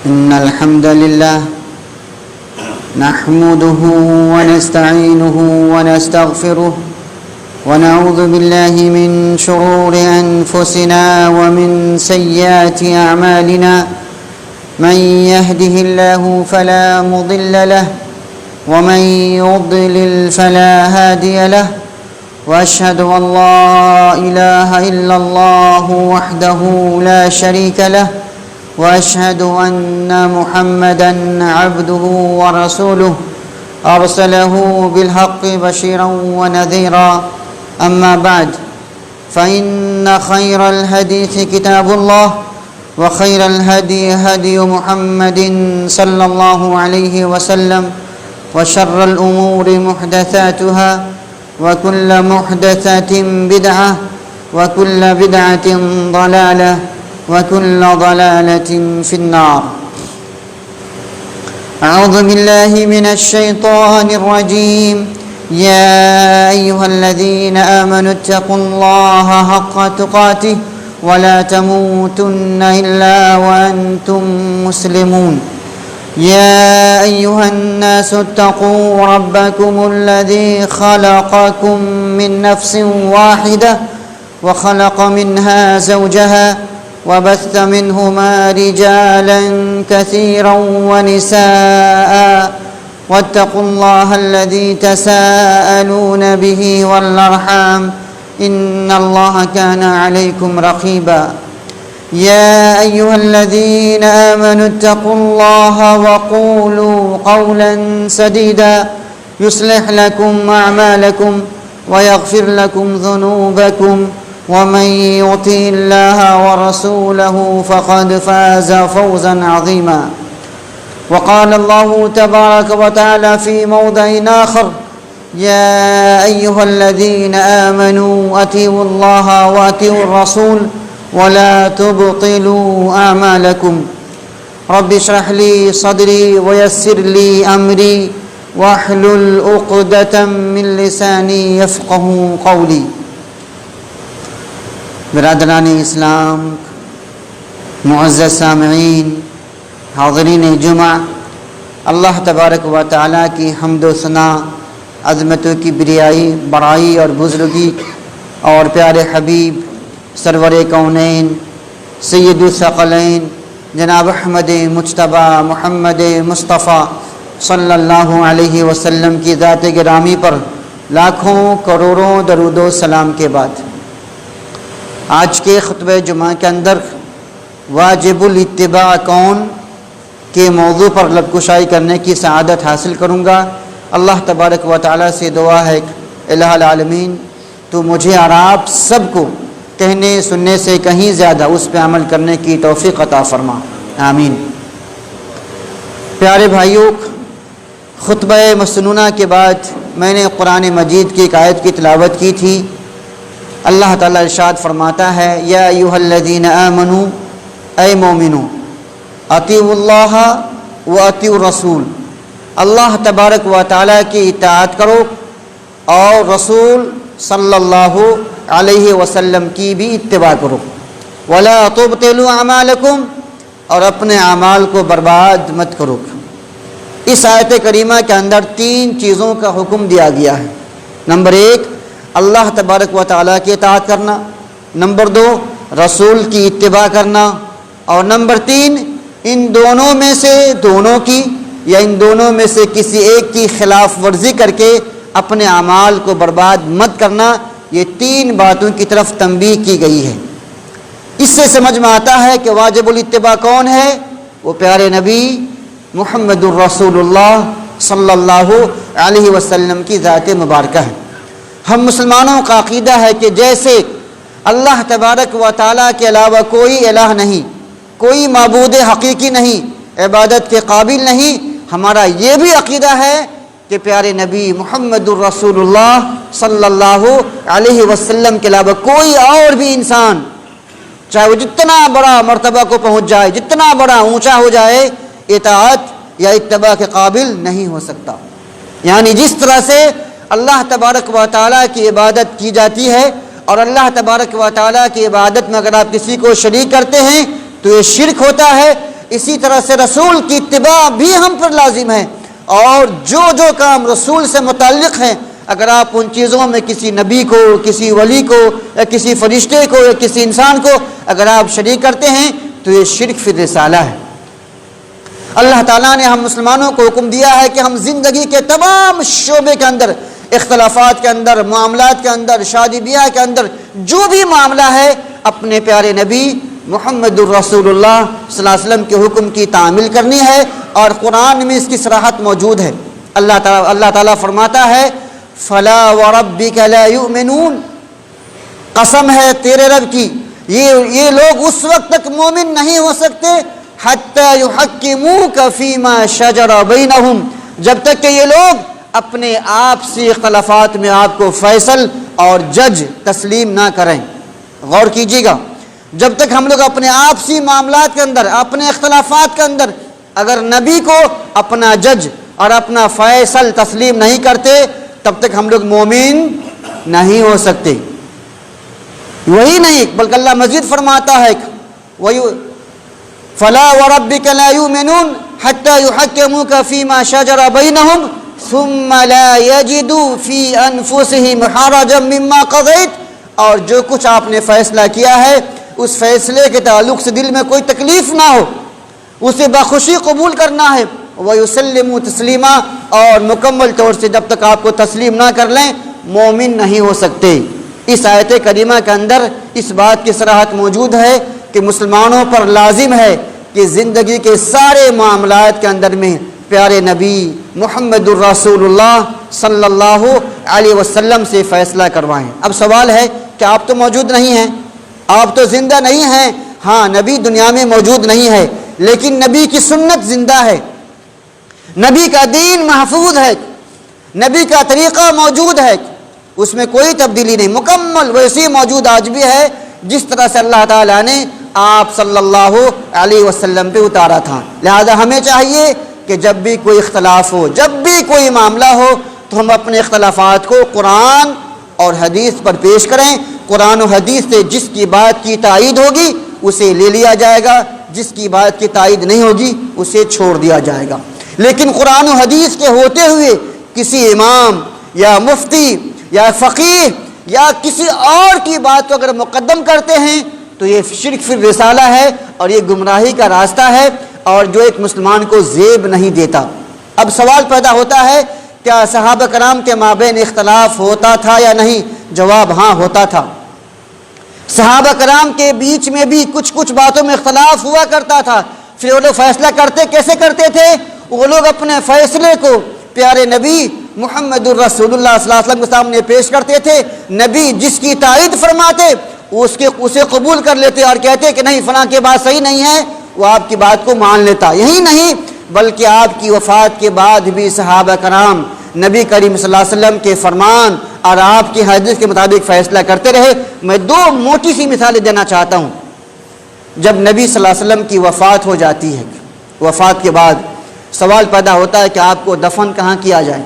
إن الحمد لله نحمده ونستعينه ونستغفره ونعوذ بالله من شرور أنفسنا ومن سيئات أعمالنا من يهده الله فلا مضل له ومن يضلل فلا هادي له وأشهد أن لا إله إلا الله وحده لا شريك له وأشهد أن محمدًا عبده ورسوله أرسله بالحق بشيرا ونذيرا أما بعد فإن خير الحديث كتاب الله وخير الهدي هدي محمد صلى الله عليه وسلم وشر الأمور محدثاتها وكل محدثة بدعة وكل بدعة ضلالة وكل ضلالة في النار. أعوذ بالله من الشيطان الرجيم. يا أيها الذين آمنوا اتقوا الله حق تقاته ولا تموتن إلا وأنتم مسلمون. يا أيها الناس اتقوا ربكم الذي خلقكم من نفس واحدة وخلق منها زوجها وبث منهما رجالا كثيرا ونساء واتقوا الله الذي تساءلون به والأرحام إن الله كان عليكم رقيبا. يا أيها الذين آمنوا اتقوا الله وقولوا قولا سديدا يصلح لكم أعمالكم ويغفر لكم ذنوبكم ومن يطع الله ورسوله فقد فاز فوزا عظيما. وقال الله تبارك وتعالى في موضع آخر: يا أيها الذين آمنوا أطيعوا الله وأطيعوا الرسول ولا تبطلوا أعمالكم. رب اشرح لي صدري ويسر لي أمري واحلل عقدة من لساني يفقه قولي. برادران اسلام، معزز سامعین، حاضرین جمعہ، اللہ تبارک و تعالیٰ کی حمد و ثنا، عظمتوں کی بڑائی اور بزرگی، اور پیارے حبیب سرور کونین سید الثقلین جناب احمد مجتبی محمد مصطفیٰ صلی اللہ علیہ وسلم کی ذات گرامی پر لاکھوں کروڑوں درود و سلام کے بعد آج کے خطبہ جمعہ کے اندر واجب الاتباع کون کے موضوع پر لب کشائی کرنے کی سعادت حاصل کروں گا. اللہ تبارک و تعالیٰ سے دعا ہے کہ الہ العالمین تو مجھے اور آپ سب کو کہنے سننے سے کہیں زیادہ اس پہ عمل کرنے کی توفیق عطا فرما، آمین. پیارے بھائیوں، خطبہ مسنونہ کے بعد میں نے قرآن مجید کی ایک آیت کی تلاوت کی تھی. اللہ تعالیٰ ارشاد فرماتا ہے: یا ایھا الذین آمنوا، اے مومنو، اطیعوا اللہ و اطیعوا الرسول، اللہ تبارک و تعالیٰ کی اطاعت کرو اور رسول صلی اللہ علیہ وسلم کی بھی اتباع کرو. ولا تبطلوا اعمالکم، اور اپنے اعمال کو برباد مت کرو. اس آیت کریمہ کے اندر 3 چیزوں کا حکم دیا گیا ہے. نمبر 1، اللہ تبارک و تعالیٰ کی اطاعت کرنا. نمبر 2، رسول کی اتباع کرنا. اور نمبر 3، ان دونوں میں سے کسی ایک کی خلاف ورزی کر کے اپنے اعمال کو برباد مت کرنا. یہ 3 باتوں کی طرف تنبیہ کی گئی ہے. اس سے سمجھ میں آتا ہے کہ واجب الاتباع کون ہے؟ وہ پیارے نبی محمد الرسول اللہ صلی اللہ علیہ وسلم کی ذات مبارکہ ہے. ہم مسلمانوں کا عقیدہ ہے کہ جیسے اللہ تبارک و تعالیٰ کے علاوہ کوئی الہ نہیں، کوئی معبود حقیقی نہیں، عبادت کے قابل نہیں، ہمارا یہ بھی عقیدہ ہے کہ پیارے نبی محمد الرسول اللہ صلی اللہ علیہ وسلم کے علاوہ کوئی اور بھی انسان، چاہے وہ جتنا بڑا مرتبہ کو پہنچ جائے، جتنا بڑا اونچا ہو جائے، اطاعت یا اتباع کے قابل نہیں ہو سکتا. یعنی جس طرح سے اللہ تبارک و تعالیٰ کی عبادت کی جاتی ہے اور اللہ تبارک و تعالیٰ کی عبادت میں اگر آپ کسی کو شریک کرتے ہیں تو یہ شرک ہوتا ہے. اسی طرح سے رسول کی اتباع بھی ہم پر لازم ہے، اور جو کام رسول سے متعلق ہیں اگر آپ ان چیزوں میں کسی نبی کو، کسی ولی کو، یا کسی فرشتے کو، یا کسی انسان کو اگر آپ شریک کرتے ہیں تو یہ شرک فی الرسالہ ہے۔ اللہ تعالیٰ نے ہم مسلمانوں کو حکم دیا ہے کہ ہم زندگی کے تمام شعبے کے اندر، اختلافات کے اندر، معاملات کے اندر، شادی بیاہ کے اندر، جو بھی معاملہ ہے اپنے پیارے نبی محمد الرسول اللہ صلی اللہ علیہ وسلم کے حکم کی تعمیل کرنی ہے، اور قرآن میں اس کی صراحت موجود ہے۔ اللہ تعالیٰ فرماتا ہے فَلَا وَرَبِّكَ لَا يُؤْمِنُونَ، قسم ہے تیرے رب کی، یہ لوگ اس وقت تک مومن نہیں ہو سکتے حَتَّى يُحَكِّمُوكَ فِي مَا شَجَرَ بَيْنَهُمْ، جب تک کہ یہ لوگ اپنے آپسی اختلافات میں آپ کو فیصل اور جج تسلیم نہ کریں۔ غور کیجیے گا، جب تک ہم لوگ اپنے آپسی معاملات کے اندر، اپنے اختلافات کے اندر اگر نبی کو اپنا جج اور اپنا فیصل تسلیم نہیں کرتے تب تک ہم لوگ مومن نہیں ہو سکتے۔ وہی نہیں بلکہ اللہ مزید فرماتا ہے فَلَا وَرَبِّكَ لَا يُؤْمِنُونَ حَتَّى يُحَكِّمُوكَ فِي مَا شَجَرَ بَيْنَهُمْ ثُمَّ لَا يَجِدُوا فِي أَنفُسِهِمْ حَرَجًا مِّمَّا قَضَيْتَ، اور جو کچھ آپ نے فیصلہ کیا ہے اس فیصلے کے تعلق سے دل میں کوئی تکلیف نہ ہو، اسے بخوشی قبول کرنا ہے۔ وَيُسَلِّمُوا تَسْلِيمًا، اور مکمل طور سے جب تک آپ کو تسلیم نہ کر لیں مومن نہیں ہو سکتے۔ اس آیت کریمہ کے اندر اس بات کی صراحت موجود ہے کہ مسلمانوں پر لازم ہے کہ زندگی کے سارے معاملات کے اندر میں پیارے نبی محمد الرسول اللہ صلی اللہ علیہ وسلم سے فیصلہ کروائیں۔ اب سوال ہے کہ آپ تو موجود نہیں ہیں، آپ تو زندہ نہیں ہیں۔ ہاں، نبی دنیا میں موجود نہیں ہے لیکن نبی کی سنت زندہ ہے، نبی کا دین محفوظ ہے، نبی کا طریقہ موجود ہے، اس میں کوئی تبدیلی نہیں، مکمل ویسی موجود آج بھی ہے جس طرح سے اللہ تعالیٰ نے آپ صلی اللہ علیہ وسلم پہ اتارا تھا۔ لہذا ہمیں چاہیے کہ جب بھی کوئی اختلاف ہو، جب بھی کوئی معاملہ ہو تو ہم اپنے اختلافات کو قرآن اور حدیث پر پیش کریں۔ قرآن و حدیث سے جس کی بات کی تائید ہوگی اسے لے لیا جائے گا، جس کی بات کی تائید نہیں ہوگی اسے چھوڑ دیا جائے گا۔ لیکن قرآن و حدیث کے ہوتے ہوئے کسی امام یا مفتی یا فقیہ یا کسی اور کی بات کو اگر مقدم کرتے ہیں تو یہ شرک فی الرسالہ ہے اور یہ گمراہی کا راستہ ہے اور جو ایک مسلمان کو زیب نہیں دیتا۔ اب سوال پیدا ہوتا ہے کیا صحابہ کرام کے مابین اختلاف ہوتا تھا یا نہیں؟ جواب ہاں ہوتا تھا۔ صحابہ کرام کے بیچ میں بھی کچھ باتوں میں اختلاف ہوا کرتا تھا، پھر وہ لوگ فیصلہ کرتے کیسے کرتے تھے؟ وہ لوگ اپنے فیصلے کو پیارے نبی محمد الرسول اللہ صلی اللہ علیہ وسلم کے سامنے پیش کرتے تھے۔ نبی جس کی تائید فرماتے اسے قبول کر لیتے اور کہتے کہ نہیں فلاں کی بات صحیح نہیں ہے، وہ آپ کی بات کو مان لیتا۔ یہی نہیں بلکہ آپ کی وفات کے بعد بھی صحابہ کرام نبی کریم صلی اللہ علیہ وسلم کے فرمان اور آپ کی حدیث کے مطابق فیصلہ کرتے رہے۔ میں دو موٹی سی مثالیں دینا چاہتا ہوں۔ جب نبی صلی اللہ علیہ وسلم کی وفات ہو جاتی ہے، وفات کے بعد سوال پیدا ہوتا ہے کہ آپ کو دفن کہاں کیا جائے،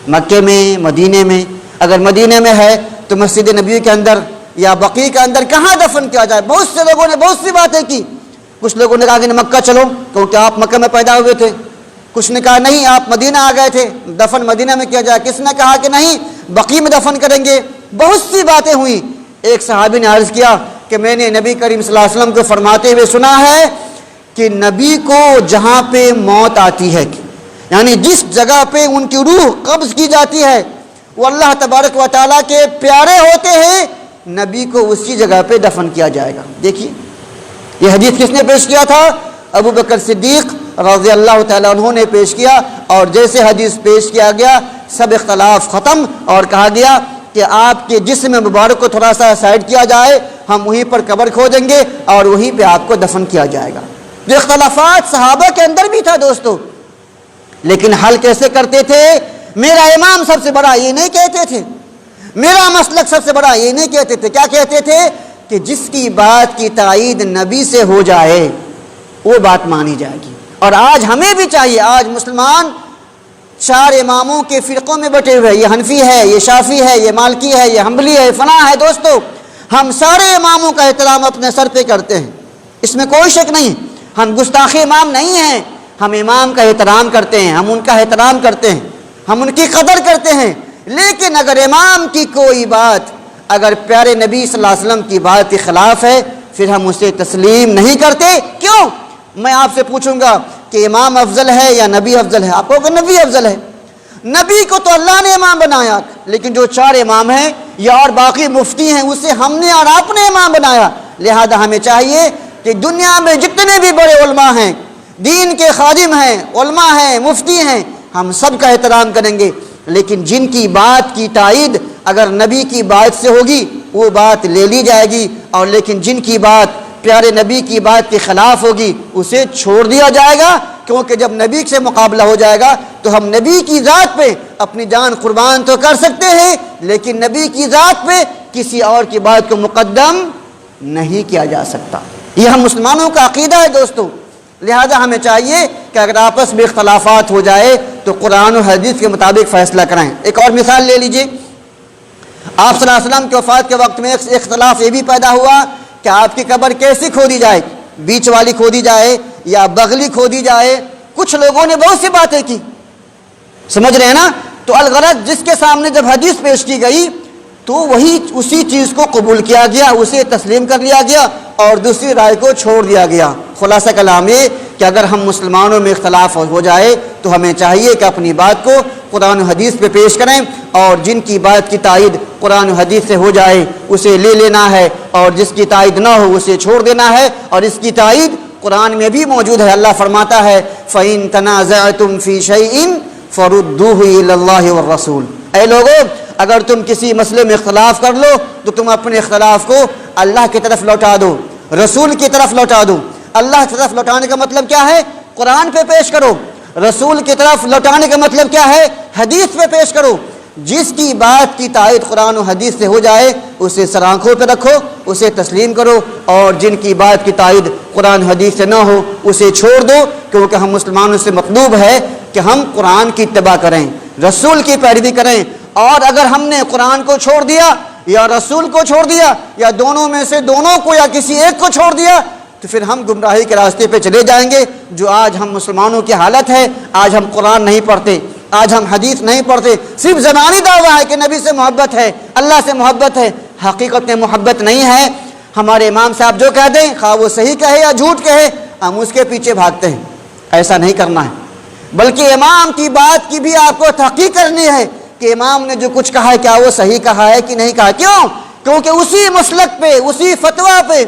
مکے میں، مدینے میں؟ اگر مدینے میں ہے تو مسجد نبی کے اندر یا بقیع کے اندر کہاں دفن کیا جائے؟ بہت سے لوگوں نے بہت سی باتیں کی۔ کچھ لوگوں نے کہا کہ مکہ چلو کیونکہ آپ مکہ میں پیدا ہوئے تھے، کچھ نے کہا نہیں آپ مدینہ آ گئے تھے، دفن مدینہ میں کیا جائے، کس نے کہا کہ نہیں بقیع میں دفن کریں گے۔ بہت سی باتیں ہوئیں۔ ایک صحابی نے عرض کیا کہ میں نے نبی کریم صلی اللہ علیہ وسلم کو فرماتے ہوئے سنا ہے کہ نبی کو جہاں پہ موت آتی ہے، یعنی جس جگہ پہ ان کی روح قبض کی جاتی ہے وہ اللہ تبارک و تعالیٰ کے پیارے ہوتے ہیں، نبی کو اسی جگہ پہ دفن کیا جائے گا۔ دیکھیے یہ حدیث کس نے پیش کیا تھا؟ ابو بکر صدیق رضی اللہ تعالیٰ عنہ نے پیش کیا، اور جیسے حدیث پیش کیا گیا سب اختلاف ختم اور کہا گیا کہ آپ کے جسم مبارک کو تھوڑا سا سائڈ کیا جائے، ہم وہیں پر قبر کھودیں گے اور وہیں پہ آپ کو دفن کیا جائے گا۔ جو اختلافات صحابہ کے اندر بھی تھا دوستو، لیکن حل کیسے کرتے تھے؟ میرا امام سب سے بڑا یہ نہیں کہتے تھے، میرا مسلک سب سے بڑا یہ نہیں کہتے تھے۔ کیا کہتے تھے؟ کہ جس کی بات کی تائید نبی سے ہو جائے وہ بات مانی جائے گی۔ اور آج ہمیں بھی چاہیے، آج مسلمان چار اماموں کے فرقوں میں بٹے ہوئے، یہ حنفی ہے، یہ شافعی ہے، یہ مالکی ہے، یہ حنبلی ہے، فلاں ہے۔ دوستو ہم سارے اماموں کا احترام اپنے سر پہ کرتے ہیں، اس میں کوئی شک نہیں۔ ہم گستاخ امام نہیں ہیں، ہم امام کا احترام کرتے ہیں، ہم ان کا احترام کرتے ہیں، ہم ان کی قدر کرتے ہیں۔ لیکن اگر امام کی کوئی بات اگر پیارے نبی صلی اللہ علیہ وسلم کی بات کے خلاف ہے پھر ہم اسے تسلیم نہیں کرتے۔ کیوں؟ میں آپ سے پوچھوں گا کہ امام افضل ہے یا نبی افضل ہے؟ آپ کہو کہ نبی افضل ہے۔ نبی کو تو اللہ نے امام بنایا، لیکن جو 4 امام ہیں یا اور باقی مفتی ہیں اسے ہم نے اور آپ نے امام بنایا۔ لہذا ہمیں چاہیے کہ دنیا میں جتنے بھی بڑے علماء ہیں، دین کے خادم ہیں، علماء ہیں، مفتی ہیں، ہم سب کا احترام کریں گے، لیکن جن کی بات کی تائید اگر نبی کی بات سے ہوگی وہ بات لے لی جائے گی، اور لیکن جن کی بات پیارے نبی کی بات کے خلاف ہوگی اسے چھوڑ دیا جائے گا، کیونکہ جب نبی سے مقابلہ ہو جائے گا تو ہم نبی کی ذات پہ اپنی جان قربان تو کر سکتے ہیں، لیکن نبی کی ذات پہ کسی اور کی بات کو مقدم نہیں کیا جا سکتا۔ یہ ہم مسلمانوں کا عقیدہ ہے دوستو۔ لہذا ہمیں چاہیے کہ اگر آپس میں اختلافات ہو جائے تو قرآن و حدیث کے مطابق فیصلہ کریں۔ ایک اور مثال لے لیجئے، آپ صلی اللہ علیہ وسلم کے وفات کے وقت میں ایک اختلاف یہ بھی پیدا ہوا کہ آپ کی قبر کیسی کھودی جائے، بیچ والی کھودی جائے یا بغلی کھودی جائے۔ کچھ لوگوں نے بہت سی باتیں کی، سمجھ رہے ہیں نا؟ تو الغرض جس کے سامنے جب حدیث پیش کی گئی تو وہی اسی چیز کو قبول کیا گیا، اسے تسلیم کر لیا گیا اور دوسری رائے کو چھوڑ دیا گیا۔ خلاصہ کلام یہ کہ اگر ہم مسلمانوں میں اختلاف ہو جائے تو ہمیں چاہیے کہ اپنی بات کو قرآن و حدیث پہ پیش کریں، اور جن کی بات کی تائید قرآن و حدیث سے ہو جائے اسے لے لینا ہے، اور جس کی تائید نہ ہو اسے چھوڑ دینا ہے۔ اور اس کی تائید قرآن میں بھی موجود ہے، اللہ فرماتا ہے فَإِن تَنَازَعْتُمْ فِي شَيْءٍ فَرُدُّوهُ إِلَى اللَّهِ وَالرَّسُولِ۔ اے لوگو، اگر تم کسی مسئلے میں اختلاف کر لو تو تم اپنے اختلاف کو اللہ کی طرف لوٹا دو، رسول کی طرف لوٹا دو۔ اللہ کی طرف لوٹانے کا مطلب کیا ہے؟ قرآن پہ پیش کرو۔ رسول کی طرف لوٹانے کا مطلب کیا ہے؟ حدیث پہ پیش کرو۔ جس کی بات کی تائید قرآن و حدیث سے ہو جائے اسے سر آنکھوں پہ رکھو، اسے تسلیم کرو، اور جن کی بات کی تائید قرآن حدیث سے نہ ہو اسے چھوڑ دو، کیونکہ ہم مسلمانوں سے مطلوب ہے کہ ہم قرآن کی اتباع کریں، رسول کی پیروی کریں۔ اور اگر ہم نے قرآن کو چھوڑ دیا یا رسول کو چھوڑ دیا یا دونوں میں سے دونوں کو یا کسی ایک کو چھوڑ دیا تو پھر ہم گمراہی کے راستے پہ چلے جائیں گے، جو آج ہم مسلمانوں کی حالت ہے۔ آج ہم قرآن نہیں پڑھتے، آج ہم حدیث نہیں پڑھتے، صرف زبانی دعویٰ ہے کہ نبی سے محبت ہے، اللہ سے محبت ہے، حقیقت میں محبت نہیں ہے۔ ہمارے امام صاحب جو کہہ دیں، خواہ وہ صحیح کہے یا جھوٹ کہے، ہم اس کے پیچھے بھاگتے ہیں۔ ایسا نہیں کرنا ہے، بلکہ امام کی بات کی بھی آپ کو تحقیق کرنی ہے کہ امام نے جو کچھ کہا ہے کیا وہ صحیح کہا ہے کہ نہیں کہا۔ کیوں؟ کیونکہ اسی مسلک پہ، اسی فتویٰ پہ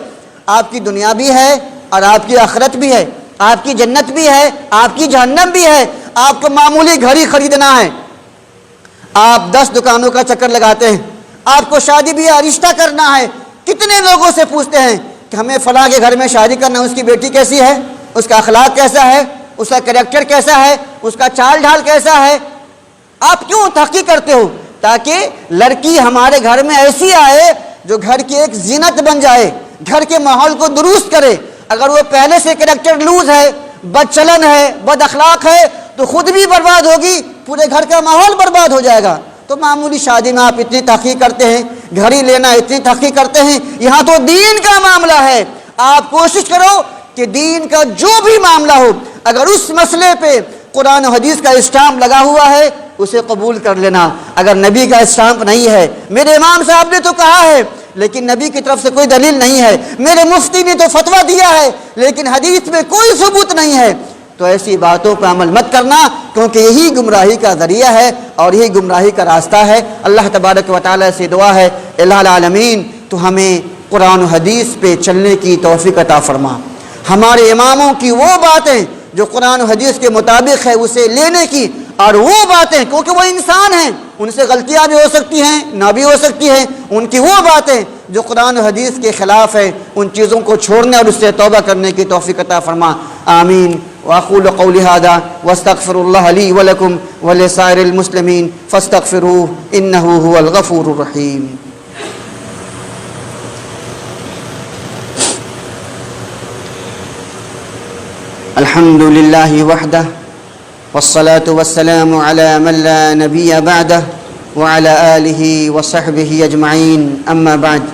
آپ کی دنیا بھی ہے اور آپ کی آخرت بھی ہے، آپ کی جنت بھی ہے، آپ کی جہنم بھی ہے۔ آپ کو معمولی گھڑی خریدنا ہے، آپ 10 دکانوں کا چکر لگاتے ہیں۔ آپ کو شادی بھی رشتہ کرنا ہے، کتنے لوگوں سے پوچھتے ہیں کہ ہمیں فلاں کے گھر میں شادی کرنا ہے، اس کی بیٹی کیسی ہے، اس کا اخلاق کیسا ہے، اس کا کریکٹر کیسا ہے، اس کا چال ڈھال کیسا ہے۔ آپ کیوں تحقیق کرتے ہو؟ تاکہ لڑکی ہمارے گھر میں ایسی آئے جو گھر کی ایک زینت بن جائے، گھر کے ماحول کو درست کرے۔ اگر وہ پہلے سے کریکٹر لوز ہے، بد چلن ہے، بد اخلاق ہے، تو خود بھی برباد ہوگی، پورے گھر کا ماحول برباد ہو جائے گا۔ تو معمولی شادی میں آپ اتنی تحقیق کرتے ہیں، گھڑی لینا اتنی تحقیق کرتے ہیں، یہاں تو دین کا معاملہ ہے۔ آپ کوشش کرو کہ دین کا جو بھی معاملہ ہو، اگر اس مسئلے پہ قرآن و حدیث کا اسٹامپ لگا ہوا ہے اسے قبول کر لینا۔ اگر نبی کا اسٹامپ نہیں ہے، میرے امام صاحب نے تو کہا ہے لیکن نبی کی طرف سے کوئی دلیل نہیں ہے، میرے مفتی نے تو فتویٰ دیا ہے لیکن حدیث میں کوئی ثبوت نہیں ہے، تو ایسی باتوں پہ عمل مت کرنا، کیونکہ یہی گمراہی کا ذریعہ ہے اور یہی گمراہی کا راستہ ہے۔ اللہ تبارک و تعالیٰ سے دعا ہے الہ العالمین تو ہمیں قرآن و حدیث پہ چلنے کی توفیق عطا فرما۔ ہمارے اماموں کی وہ باتیں جو قرآن و حدیث کے مطابق ہے اسے لینے کی، اور وہ باتیں کیونکہ وہ انسان ہیں، ان سے غلطیاں بھی ہو سکتی ہیں، نہ بھی ہو سکتی ہیں، ان کی وہ باتیں جو قرآن و حدیث کے خلاف ہے ان چیزوں کو چھوڑنے اور اس سے توبہ کرنے کی توفیق عطا فرما۔ آمین۔ واقول قولی ھذا واستغفر اللہ لی ولکم ولسائر المسلمین فاستغفروہ انہ ھو الغفور الرحیم۔ الحمد للہ وحدہ والصلاة والسلام على من لا نبی بعدہ وعلى آلہ وصحبہ اجمعین، اما بعد،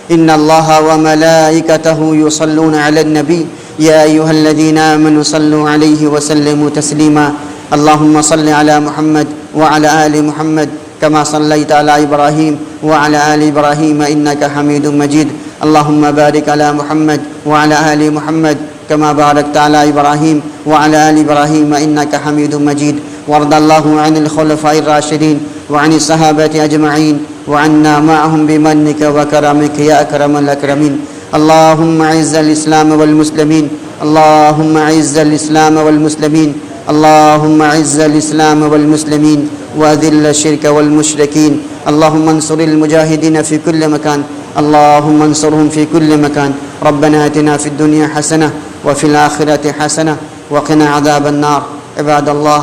ان اللہ وملائکتہ یصلون علی النبی يا أيها الذين آمنوا صلوا عليه وسلموا تسليما اللهم صل على محمد وعلى آل محمد كما صليت على إبراهيم وعلى آل إبراهيم إنك حميد مجيد اللهم بارك على محمد وعلى آل محمد كما باركت على إبراهيم وعلى آل إبراهيم إنك حميد مجيد وارض اللهم عن الخلفاء الراشدين وعن الصحابة أجمعين وعنا معهم بمنك وكرمك يا أكرم الأكرمين اللهم أعز الإسلام والمسلمين اللهم أعز الإسلام والمسلمين اللهم أعز الإسلام والمسلمين وأذل الشرك والمشركين اللهم انصر المجاهدين في كل مكان اللهم انصرهم في كل مكان ربنا آتنا في الدنيا حسنة وفي الآخرة حسنة وقنا عذاب النار عباد الله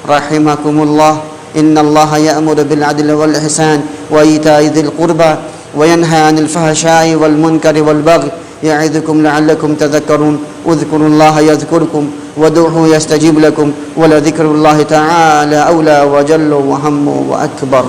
رحمكم الله إن الله يأمر بالعدل والإحسان وإيتاء ذي القربى وينهى عن الفحشاء والمنكر والبغي يعظكم لعلكم تذكرون اذكروا الله يذكركم وادعوه يستجيب لكم ولذكر الله تعالى أولى وجل وهم وأكبر